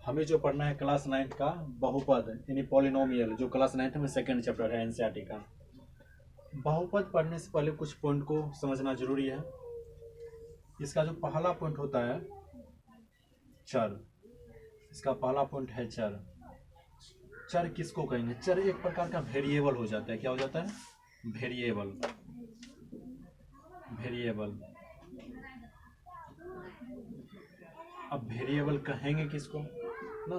हमें जो पढ़ना है क्लास 9 का बहुपद यानी पॉलिनोमियल, जो क्लास 9 में सेकंड चैप्टर है एनसीईआरटी का। बहुपद पढ़ने से पहले कुछ पॉइंट को समझना जरूरी है। इसका जो पहला पॉइंट होता है चर, इसका पहला पॉइंट है चर। चर किसको कहेंगे? चर एक प्रकार का वेरिएबल हो जाता है। क्या हो जाता है? वेरिएबल। वेरिएबल। अब वेरिएबल कहेंगे किसको ना?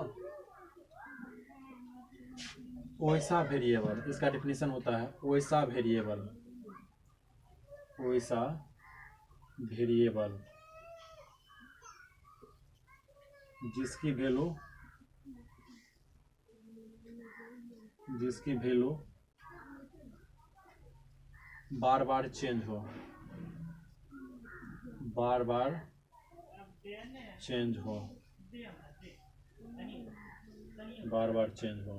वैसा वेरिएबल, इसका डेफिनेशन होता है वैसा वेरिएबल। वैसा वेरिएबल जिसकी वैल्यू बार बार चेंज हो, बार बार चेंज हो, बार बार चेंज हो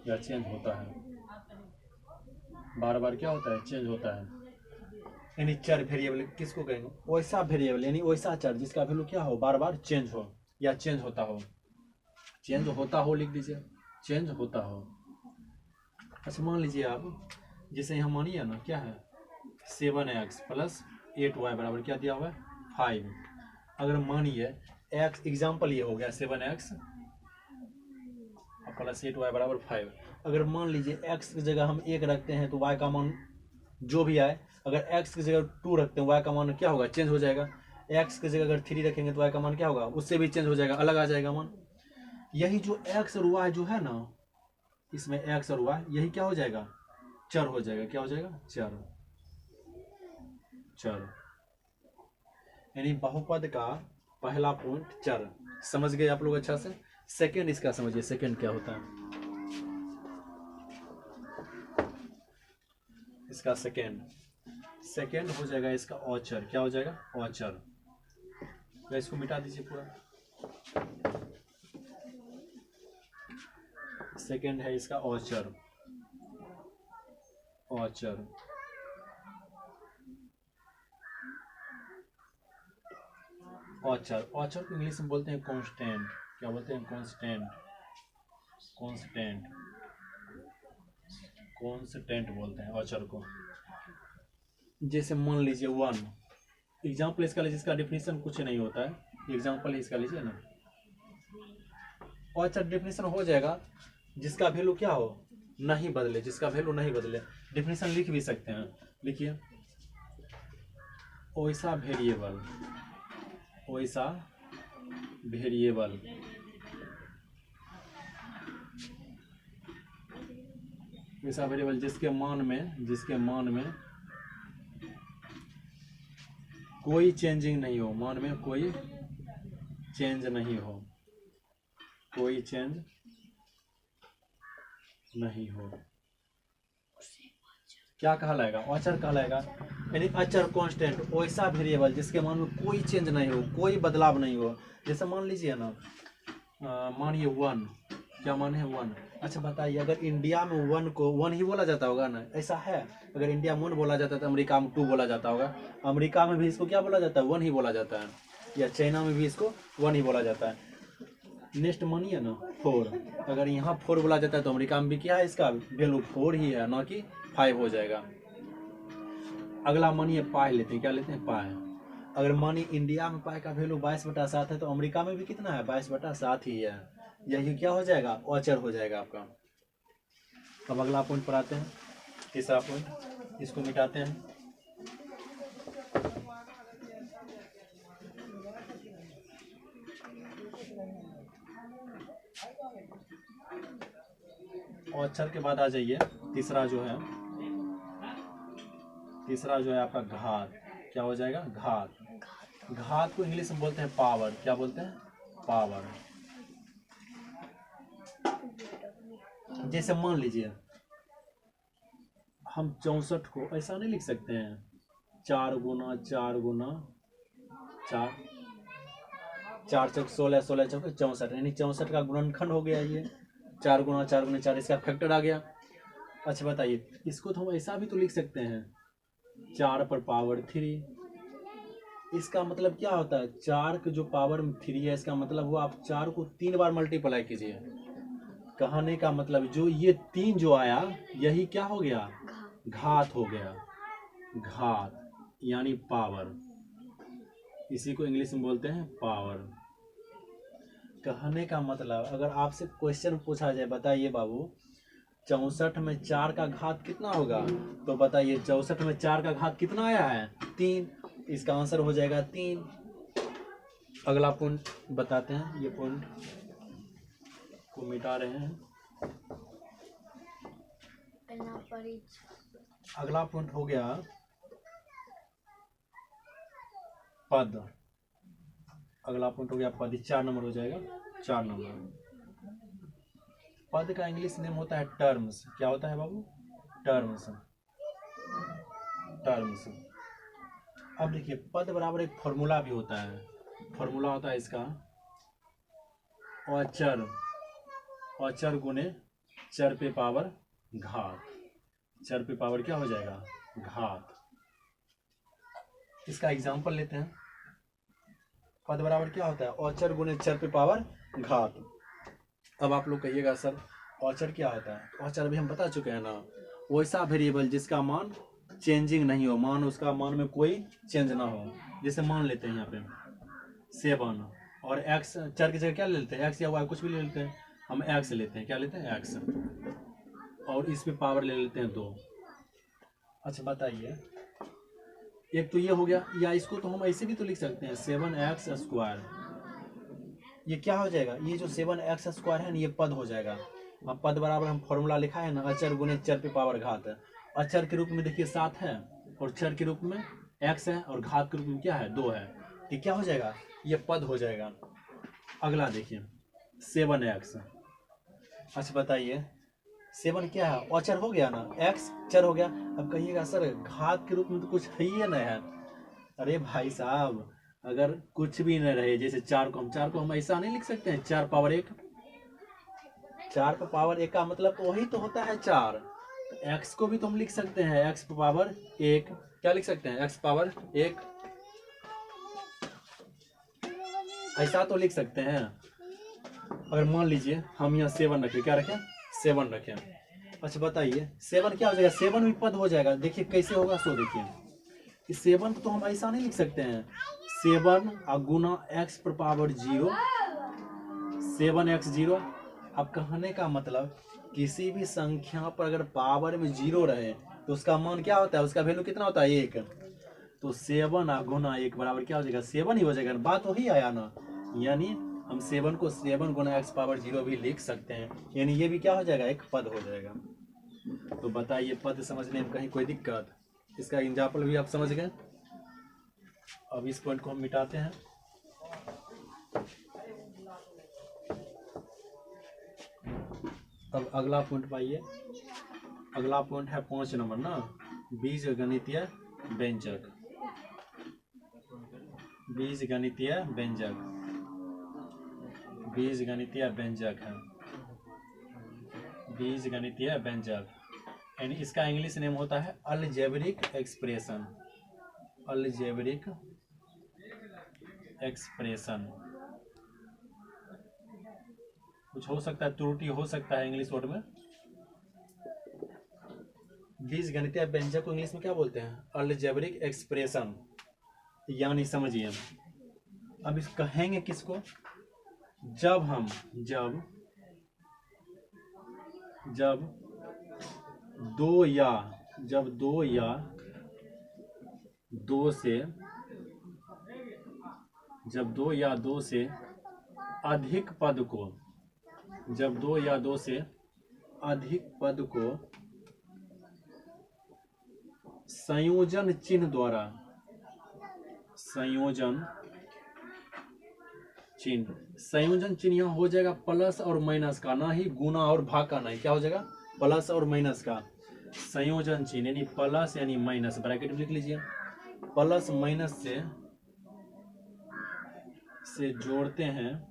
या चेंज होता है। बार बार क्या होता है? चेंज होता है। यानी चर वेरिएबल किसको कहेंगे? वैसा वेरिएबल यानी वैसा चर जिसका वैल्यू क्या हो? बार बार चेंज हो या चेंज होता हो। चेंज होता हो लिख दीजिए, चेंज होता हो। अच्छा मान लीजिए आप, जैसे यहाँ मानिए ना, क्या है 7x प्लस 8y बराबर क्या दिया हुआ है? 5। अगर मानिए x, एग्जाम्पल ये हो गया 7x प्लस 8y बराबर 5। अगर मान लीजिए x की जगह हम 1 रखते हैं तो y का मान जो भी आए, अगर x की जगह 2 रखते हैं y का मान क्या होगा? चेंज हो जाएगा। x की जगह अगर 3 रखेंगे तो y का मान क्या होगा? उससे भी चेंज हो जाएगा, अलग आ जाएगा मान। यही जो x और y जो है ना, इसमें x और y यही क्या हो जाएगा? चर हो जाएगा। क्या हो जाएगा? चर। चर यानी बहुपद का पहला पॉइंट चर। समझ गए आप लोग अच्छा से? सेकंड इसका समझिए, सेकंड क्या होता है इसका? सेकंड हो जाएगा इसका औचर। क्या हो जाएगा? औचर। या इसको मिटा दीजिए पूरा। सेकंड है इसका औचर। औचर। औचर, औचर को इंग्लिश में बोलते हैं कांस्टेंट। क्या बोलते हैं? कांस्टेंट। कांस्टेंट, कांस्टेंट बोलते हैं औचर को। जैसे मान लीजिए 1, एग्जाम्पल इसका लीजिए, इसका डेफिनेशन कुछ नहीं होता है, एग्जाम्पल इसका लीजिए ना। औचर डेफिनेशन हो जाएगा जिसका वैल्यू क्या हो? नहीं बदले, जिसका वैल्यू नहीं बदले। डेफिनेशन लिख भी सकते हैं, लिखिए। वैसा वेरिएबल, वैसा वेरिएबल वैसा वेरिएबल जिसके मान में कोई चेंजिंग नहीं हो, मान में कोई चेंज नहीं हो, कोई चेंज नहीं हो, क्या कहलाएगा? अचर कहलाएगा। यानी अचर कांस्टेंट, वैसा वेरिएबल जिसके मान में कोई चेंज नहीं हो, कोई बदलाव नहीं हो। जैसे मान लीजिए ना, मानिए 1, क्या मान है? 1। अच्छा बताइए, अगर इंडिया में 1 को 1 ही बोला जाता होगा ना? ऐसा है? अगर इंडिया में 1 बोला जाता है तो अमेरिका में 2 बोला जाता होगा। अमेरिका में भी इसको क्या बोला जाता है? 1 ही बोला जाता है। या चाइना में भी इसको 1 ही बोला जाता है। नेक्स्ट मानिए ना 4, अगर यहाँ 4 बोला जाता है तो अमेरिका में भी क्या है? इसका वैल्यू 4 ही है, ना कि 5 हो जाएगा। अगला मानिए पाई लेते हैं। क्या लेते हैं? पाई। अगर मानिए इंडिया में पाई का वैल्यू 22/7 है तो अमेरिका में भी कितना है? 22/7 ही है। यही क्या हो जाएगा? औचर हो जाएगा आपका। अब अगला पॉइंट पर आते हैं, तीसरा पॉइंट, इसको मिटाते हैं। औचर के बाद आ जाइए तीसरा जो है आपका घात। क्या हो जाएगा? घात। घात को इंग्लिश में बोलते हैं पावर। क्या बोलते हैं? पावर। जैसे मान लीजिए हम 64 को ऐसा नहीं लिख सकते हैं 4 गुना 4 गुना 4, 4 चौक 16, 16 चौक 64, यानी 64 का गुणनखंड हो गया ये। 4 गुना 4 गुना 4, इसका फैक्टर आ गया। अच्छा बताइए, इसको तो हम ऐसा भी तो लिख सकते हैं 4 पर पावर 3, इसका मतलब क्या होता है, 4 के जो पावर में 3 है, इसका मतलब हुआ आप 4 को 3 बार मल्टीप्लाई कीजिए। कहने का मतलब जो ये 3 जो आया यही क्या हो गया, घात हो गया, घात यानी पावर, इसी को इंग्लिश में बोलते हैं पावर। कहने का मतलब अगर आपसे क्वेश्चन पूछा जाए, बताइए बाबू 64 में 4 का घात कितना होगा, तो बताइए 64 में 4 का घात कितना आया है, 3, इसका आंसर हो जाएगा 3। अगला पॉइंट बताते हैं, ये पॉइंट को मिटा रहे हैं। अगला पॉइंट हो गया पद। अगला पॉइंट हो गया पद, 4 नंबर हो जाएगा, 4 नंबर। पद का इंग्लिश नेम होता है टर्म्स। क्या होता है बाबू, टर्म्स, टर्म्स। अब देखिए पद बराबर एक फॉर्मूला भी होता है, फॉर्मूला होता है इसका अचर, अचर गुने चर पे पावर घात, चर पे पावर क्या हो जाएगा, घात। इसका एग्जांपल लेते हैं, पद बराबर क्या होता है, अचर गुने चर पे पावर घात। अब आप लोग कहिएगा सर औचर क्या होता है, औचर भी हम बता चुके हैं ना, वैसा वेरिएबल जिसका मान चेंजिंग नहीं हो, मान उसका मान में कोई चेंज ना हो। जैसे मान लेते हैं यहाँ पे 7 और x, चर की जगह क्या ले लेते हैं, x या y कुछ भी ले लेते हैं, हम x लेते हैं, क्या लेते हैं x, और इस पे पावर ले लेते हैं 2। अच्छा बताइए, एक तो ये हो गया, या इसको तो हम ऐसे भी तो लिख सकते हैं 7x²। ये क्या हो जाएगा, ये जो 7x² है ना ये पद हो जाएगा। अब पद बराबर हम फॉर्मूला लिखा है ना, अचर गुने चर पे पावर घात। अचर के रूप में देखिए 7 है, और चर के रूप में x है, और घात के रूप में क्या है, 2 है। ये क्या हो जाएगा, ये पद हो जाएगा। अगला देखिए 7x। अच्छा बताइए 7 क्या है, अचर हो गया ना, x चर हो गया। अब कहिएगा सर घात के रूप में तो कुछ है ही नहीं है। अरे भाई साहब अगर कुछ भी न रहे, जैसे 4 को हम ऐसा नहीं लिख सकते हैं 4 पावर 1, 4 पे पावर 1 का मतलब तो वही तो होता है 4। x को भी तो हम लिख सकते हैं x पावर 1, क्या लिख सकते हैं, x पावर 1, ऐसा तो लिख सकते हैं। अगर मान लीजिए हम यहाँ 7 रखें, क्या रखें, 7 रखें। अच्छा बताइए 7 क्या हो जाएगा, 7 भी पद हो जाएगा। देखिए कैसे होगा, सो देखिए इस 7 को तो हम ऐसा नहीं लिख सकते हैं, 7 गुना x पर पावर 0, 7x 0। अब कहने का मतलब किसी भी संख्या पर अगर पावर में 0 रहे तो उसका मान क्या होता है, उसका वैल्यू कितना होता है, 1। तो 7 गुना 1 बराबर क्या हो जाएगा, 7 ही हो जाएगा। बात वही आया ना, यानी हम 7 को 7 गुना x पावर 0 भी लिख सकते हैं, यानी ये भी क्या हो जाएगा, एक पद हो जाएगा। तो बताइए पद समझने में कहीं कोई दिक्कत, इसका एग्जाम्पल भी आप समझ गए। अब इस पॉइंट को हम मिटाते हैं। अब अगला पॉइंट पाइए, अगला पॉइंट है 5 नंबर ना, बीज गणितीय व्यंजक, बीज गणितीय व्यंजक, बीज गणितीय व्यंजक है, बीज गणितीय व्यंजक, यानी इसका इंग्लिश नेम होता है अलजेब्रिक एक्सप्रेशन, अलजेब्रिक एक्सप्रेशन। कुछ हो सकता है, त्रुटि हो सकता है इंग्लिश वर्ड में। बीज गणितीय व्यंजक को इंग्लिश में क्या बोलते हैं, अलजेब्रिक एक्सप्रेशन। यानी समझिए, अब इस कहेंगे किसको, जब हम जब दो या दो से अधिक पद को, जब 2 या 2 से अधिक पद को संयोजन चिन्ह द्वारा, संयोजन चिन्ह यहाँ हो जाएगा प्लस और माइनस का, ना ही गुना और भाग का, नहीं, क्या हो जाएगा, प्लस और माइनस का संयोजन चिन्ह, यानी प्लस यानी माइनस, ब्रैकेट में लिख लीजिए, प्लस माइनस से जोड़ते हैं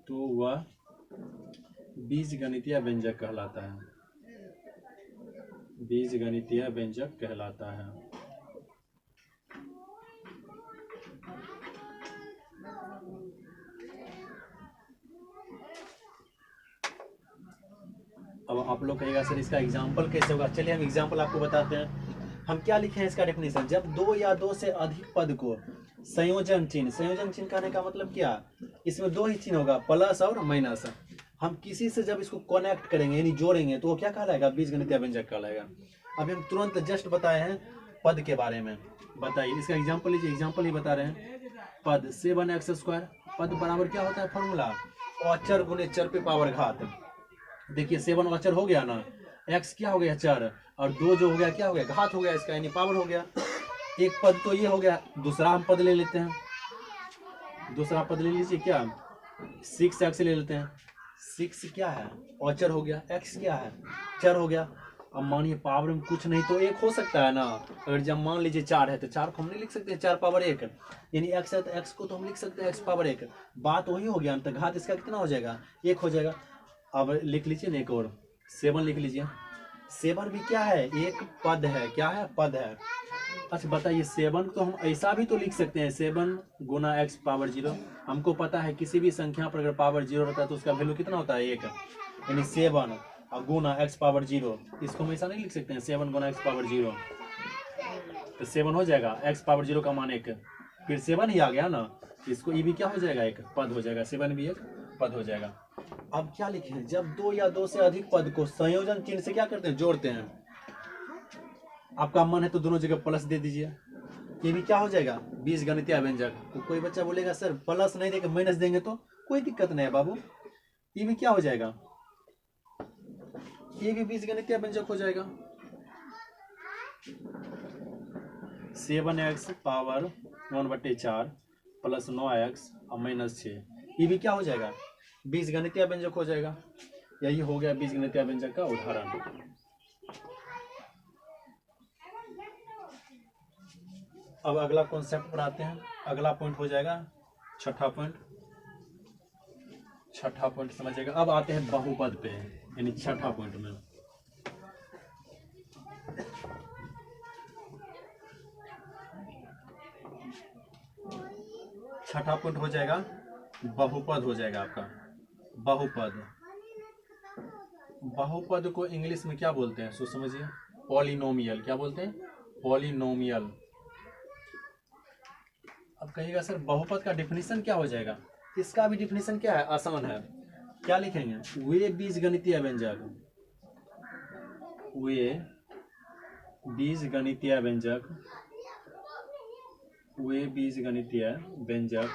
तो वह बीज गणितीय व्यंजक कहलाता है। बीजगणितीय व्यंजक कहलाता है। अब आप लोग कहेगा सर इसका एग्जाम्पल कैसे होगा, चलिए हम एग्जाम्पल आपको बताते हैं। हम क्या लिखे हैं इसका डेफिनेशन, जब दो या दो से अधिक पद को संयोजन चिन्ह कहने का मतलब क्या, इसमें दो ही चिन्ह होगा, प्लस और माइनस। हम किसी से जब इसको कनेक्ट करेंगे यानी जोड़ेंगे तो वो क्या कहलाएगा, बीजगणितीय व्यंजक कहलाएगा। अभी हम तुरंत जस्ट बताए हैं पद के बारे में, बताइए इसका एग्जाम्पल लीजिए, एग्जाम्पल ही बता रहे हैं। पद 7x², पद बराबर क्या होता है फॉर्मूला, अचर गुने चर पे पावर घात। देखिए 7 अचर हो गया ना, x क्या हो गया चर, और 2 जो हो गया क्या हो गया, घात हो गया इसका यानी पावर हो गया। एक पद तो ये हो गया, दूसरा हम पद ले लेते हैं, दूसरा पद ले लीजिए क्या, 6x ले लेते हैं। 6 क्या है, अचर हो गया, x क्या है, चर हो गया। अब मानिए पावर में कुछ नहीं तो 1 हो सकता है ना, अगर जब मान लीजिए 4 है तो 4 को हम नहीं लिख सकते 4 पावर 1, यानी x है तो x को तो हम लिख सकते हैं x पावर 1। बात वही हो गया, तो घात इसका कितना हो जाएगा, 1 हो जाएगा। अब लिख लीजिए ना एक और 7 लिख लीजिए। 7 भी क्या है, एक पद है, क्या है, पद है। अच्छा बताइए 7 तो हम ऐसा भी तो लिख सकते हैं, 7 गुना x पावर 0। हमको पता है किसी भी संख्या पर अगर पावर 0 रहता है तो उसका वैल्यू कितना होता है, 1, यानी 7 गुना x पावर 0। इसको हम ऐसा नहीं लिख सकते हैं 7 गुना x पावर 0, तो 7 हो जाएगा, x पावर 0 का मान 1, फिर 7 ही आ गया ना, इसको ये भी क्या हो जाएगा, एक पद हो जाएगा, 7 भी एक पद हो जाएगा। अब क्या लिखें, जब दो या दो से अधिक पद को संयोजन चिन्ह से क्या करते हैं, जोड़ते हैं। आपका मन है तो दोनों जगह प्लस दे दीजिए, ये भी क्या हो जाएगा, बीजगणितीय व्यंजक। तो कोई बच्चा बोलेगा सर प्लस नहीं देके माइनस देंगे तो कोई दिक्कत नहीं है बाबू, ये भी क्या हो जाएगा, ये भी बीजगणितीय व्यंजक हो जाएगा। 7x पावर 1/4 प्लस 9x और माइनस 6, ये भी क्या हो जाएगा, बीजगणितीय व्यंजक हो जाएगा। यही हो गया बीजगणितीय व्यंजक का उदाहरण। अब अगला कॉन्सेप्ट पढ़ाते हैं, अगला पॉइंट हो जाएगा छठा पॉइंट समझिएगा। अब आते हैं बहुपद पे, यानी छठा पॉइंट में। छठा पॉइंट हो जाएगा बहुपद, हो जाएगा आपका बहुपद। बहुपद को इंग्लिश में क्या बोलते हैं, सो समझिए, पॉलिनोमियल। क्या बोलते हैं, पॉलिनोमियल। अब कहिएगा सर बहुपद का डिफिनीशन क्या हो जाएगा, इसका भी डिफिनीशन क्या है, आसान है। क्या लिखेंगे, वे बीजगणितीय व्यंजक, वे बीजगणितीय व्यंजक, वे बीजगणितीय व्यंजक,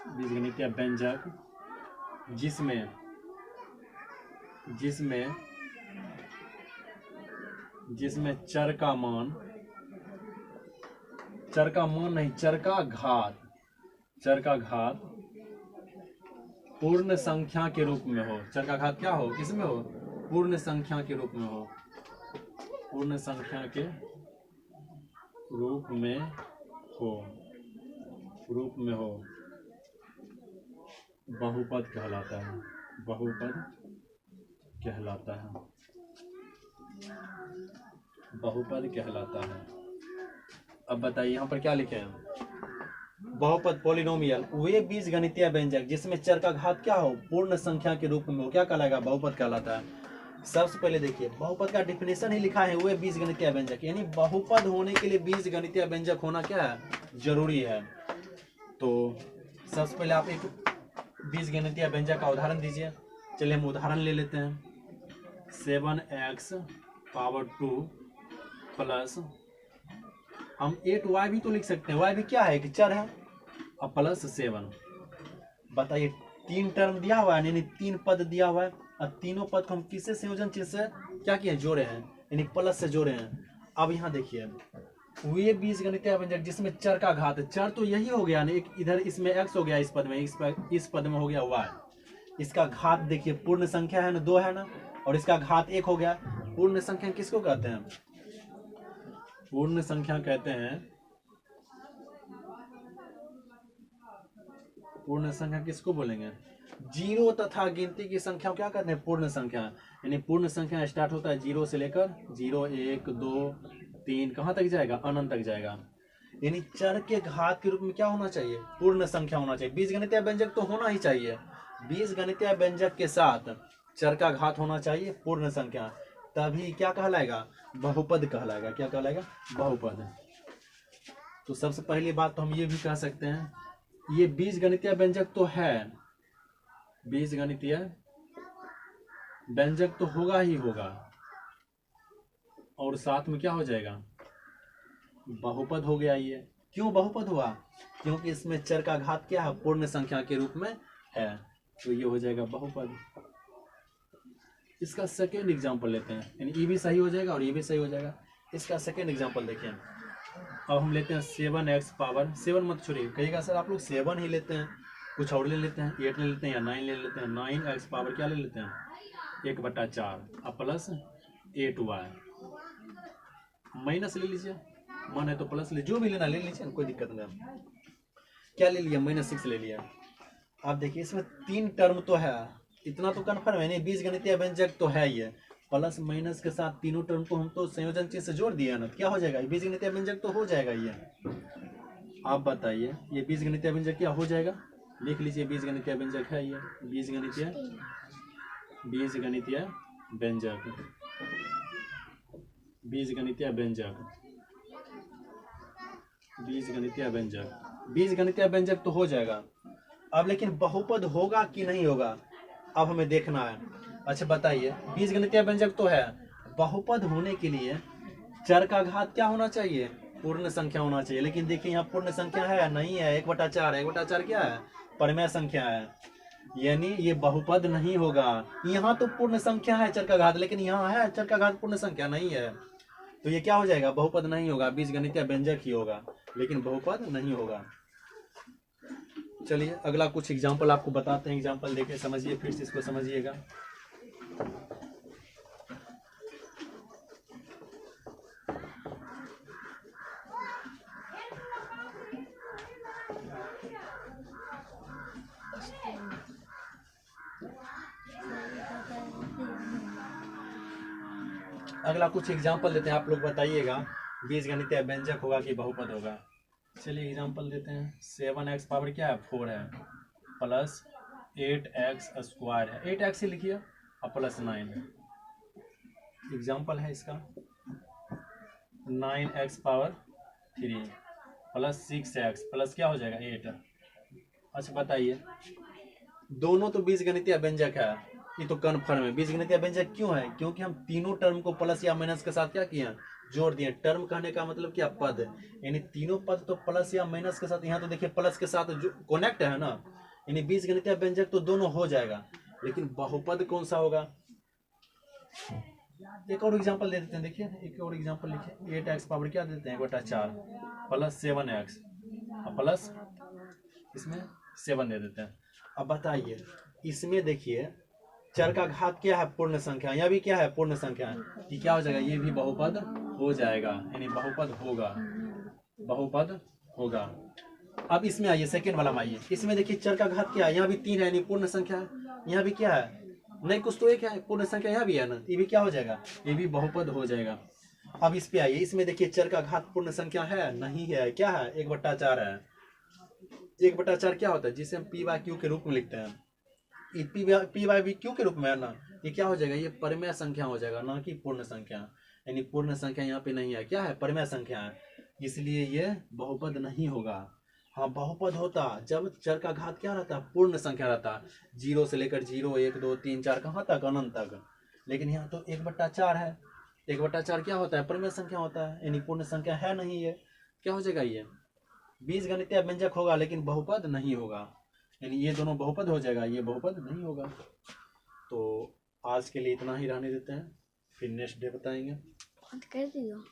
बीजगणितीय व्यंजक जिसमें जिसमें जिसमें चर का मान नहीं, चर का घात पूर्ण संख्या के रूप में हो। चर का घात क्या हो, किसमें हो, पूर्ण संख्या के रूप में हो, पूर्ण संख्या के रूप में हो, बहुपद कहलाता है, बहुपद कहलाता है, बहुपद कहलाता है। अब बताइए यहाँ पर क्या लिखे हैं, बहुपद पॉलिनोमियल, वे बीजगणितीय व्यंजक जिसमें चर का घात क्या हो, पूर्ण संख्या के रूप में हो, क्या कहलाएगा, बहुपद कहलाता है। सबसे पहले देखिए बहुपद का डिफिनेशन ही लिखा है, वे बीजगणितीय व्यंजक, यानी बहुपद होने के लिए बीजगणितीय व्यंजक होना क्या है, जरूरी है। तो सबसे पहले आप एक बीजगणितीय व्यंजक का उदाहरण दीजिए। चलिए हम उदाहरण ले लेते हैं, 7x पावर 2 प्लस, हम 8y भी तो लिख सकते हैं, y भी क्या है, एक चर है, और प्लस 7। बताइए 3 टर्म दिया हुआ है, यानी 3 पद दिया हुआ है, और तीनों पद को हम किससे संयोजन चिन्ह से क्या किए, जोड़े हैं, यानी प्लस से जोड़े हैं। अब यहाँ देखिए वे बीजगणितीय व्यंजक जिसमें चर का घात, चर तो यही हो गया, एक इधर इसमें x हो गया, इस पद में, इस पद में हो गया y, इसका घात देखिए पूर्ण संख्या है ना, 2 है ना, और इसका घात 1 हो गया। पूर्ण संख्या किसको कहते हैं, पूर्ण संख्या कहते हैं, पूर्ण संख्या किसको बोलेंगे, जीरो तथा गिनती की संख्या क्या करते हैं, पूर्ण संख्या। यानी पूर्ण संख्या स्टार्ट होता है जीरो से लेकर 0 1 2 3 कहाँ तक जाएगा, अनंत तक जाएगा। यानी चर के घात के रूप में क्या होना चाहिए, पूर्ण संख्या होना चाहिए। बीजगणितीय व्यंजक तो होना ही चाहिए, बीजगणितीय व्यंजक के साथ चर का घात होना चाहिए, पूर्ण संख्या, तभी क्या कहलाएगा, बहुपद कहलाएगा। क्या कहलाएगा, बहुपद। तो सबसे पहली बात तो हम ये भी कह सकते हैं, ये बीजगणितीय व्यंजक तो है, बीजगणितीय व्यंजक तो होगा ही होगा, और साथ में क्या हो जाएगा, बहुपद हो गया ये। क्यों बहुपद हुआ, क्योंकि इसमें चर का घात क्या है, पूर्ण संख्या के रूप में है, तो ये हो जाएगा बहुपद। इसका सेकेंड एग्जांपल लेते हैं, यानी ये भी सही हो जाएगा और ये भी सही हो जाएगा। इसका सेकेंड एग्जांपल देखिए, अब हम लेते हैं 7x पावर, 7 मत छोड़िए, कहिएगा सर आप लोग 7 ही लेते हैं, कुछ और ले लेते हैं, 8 ले लेते हैं या 9 ले लेते हैं। 9x पावर क्या ले लेते हैं, 1/4 अब प्लस 8y, माइनस ले लीजिए, मन है तो प्लस ले, जो भी लेना ले लीजिए, कोई दिक्कत नहीं। क्या ले लिया, -6 ले लिया। अब देखिए इसमें 3 टर्म तो है, इतना तो कन्फर्म है, नहीं बीजगणितीय व्यंजक तो है ये, प्लस माइनस के साथ तीनों टर्म को हम तो संयोजन चिन्ह से जोड़ दिया ना, क्या हो जाएगा, बीजगणितीय व्यंजक तो हो जाएगा ये। आप बताइए ये बीजगणितीय व्यंजक क्या हो जाएगा, लिख लीजिए, बीजगणितीय व्यंजक है ये, बीजगणितीय व्यंजक, बीजगणितीय व्यंजक, बीजगणितीय व्यंजक, बीजगणितीय व्यंजक तो हो जाएगा। अब लेकिन बहुपद होगा कि नहीं होगा, अब हमें देखना है। अच्छा बताइए, बीजगणितीय व्यंजक तो है, बहुपद होने के लिए चर का घात क्या होना चाहिए, पूर्ण संख्या होना चाहिए। लेकिन देखिए यहाँ पूर्ण संख्या है नहीं है, 1/4 है, 1/4 क्या है, परिमेय संख्या है, यानी ये बहुपद नहीं होगा। यहाँ तो पूर्ण संख्या है चर का घात, लेकिन यहाँ है चर का घात पूर्ण संख्या नहीं है, तो ये क्या हो जाएगा, बहुपद नहीं होगा, बीजगणितीय व्यंजक ही होगा, लेकिन बहुपद नहीं होगा। चलिए अगला कुछ एग्जाम्पल आपको बताते हैं, एग्जाम्पल देके समझिए, फिर से इसको समझिएगा। अगला कुछ एग्जाम्पल देते हैं, आप लोग बताइएगा बीजगणितीय व्यंजक होगा कि बहुपद होगा। चलिए एग्जाम्पल देते हैं, 7x पावर क्या है, 4 है, प्लस 8x स्क्वायर है, 8x ही लिखिए, और प्लस 9 है। एग्जाम्पल है इसका 9x power 3 plus 6x plus क्या हो जाएगा 8। अच्छा बताइए, दोनों तो बीजगणितीय व्यंजक है, ये तो कन्फर्म है। बीजगणितीय व्यंजक क्यों है, क्योंकि हम तीनों टर्म को प्लस या माइनस के साथ क्या किया, जोड़ दिए। टर्म कहने का मतलब क्या, पद, यानी तीनों पद तो प्लस या माइनस के साथ, यहाँ तो देखिए प्लस के साथ जो कनेक्ट है ना, यानी बीजगणितीय व्यंजक तो दोनों हो जाएगा, लेकिन बहुपद कौन सा होगा। एक और एग्जांपल दे देते हैं, देखिए एक और एग्जांपल लिखिए, 8x पावर क्या देते हैं, 1/4 प्लस 7x प्लस इसमें 7 दे देते हैं। अब बताइए इसमें देखिए चर का घात क्या है, पूर्ण संख्या, यहाँ भी क्या है, पूर्ण संख्या है, ये क्या हो जाएगा, ये भी बहुपद हो जाएगा, यानी बहुपद होगा, बहुपद होगा। अब इसमें आइए, सेकेंड वाला में आइए, इसमें देखिए चर का घात क्या है, यहाँ भी 3 है, यानी पूर्ण संख्या है, यहाँ भी क्या है, नहीं कुछ तो एक है, पूर्ण संख्या यहाँ भी है ना, ये भी क्या हो जाएगा, ये भी बहुपद हो जाएगा। अब इस पे आइए, इसमें देखिए चर का घात पूर्ण संख्या है नहीं है, क्या है, 1/4 है। 1/4 क्या होता है, जिसे हम p/q के रूप में लिखते हैं, p/q के रूप में है ना, ये क्या हो जाएगा, ये परिमेय संख्या हो जाएगा, ना कि पूर्ण संख्या, यानी पूर्ण संख्या यहाँ पे नहीं है, क्या है, परिमेय संख्या है, इसलिए ये बहुपद नहीं होगा। हाँ बहुपद होता जब चर का घात क्या रहता, पूर्ण संख्या रहता, 0 से लेकर 0 1 2 3 4 कहाँ तक, अनंत तक। लेकिन यहाँ तो 1/4 है, 1/4 क्या होता है, परिमेय संख्या होता है, यानी पूर्ण संख्या है नहीं, ये क्या हो जाएगा, ये बीजगणितीय व्यंजक होगा लेकिन बहुपद नहीं होगा, यानी ये दोनों बहुपद हो जाएगा, ये बहुपद नहीं होगा। तो आज के लिए इतना ही रहने देते हैं, फिर नेक्स्ट डे बताएंगे। कर दियो।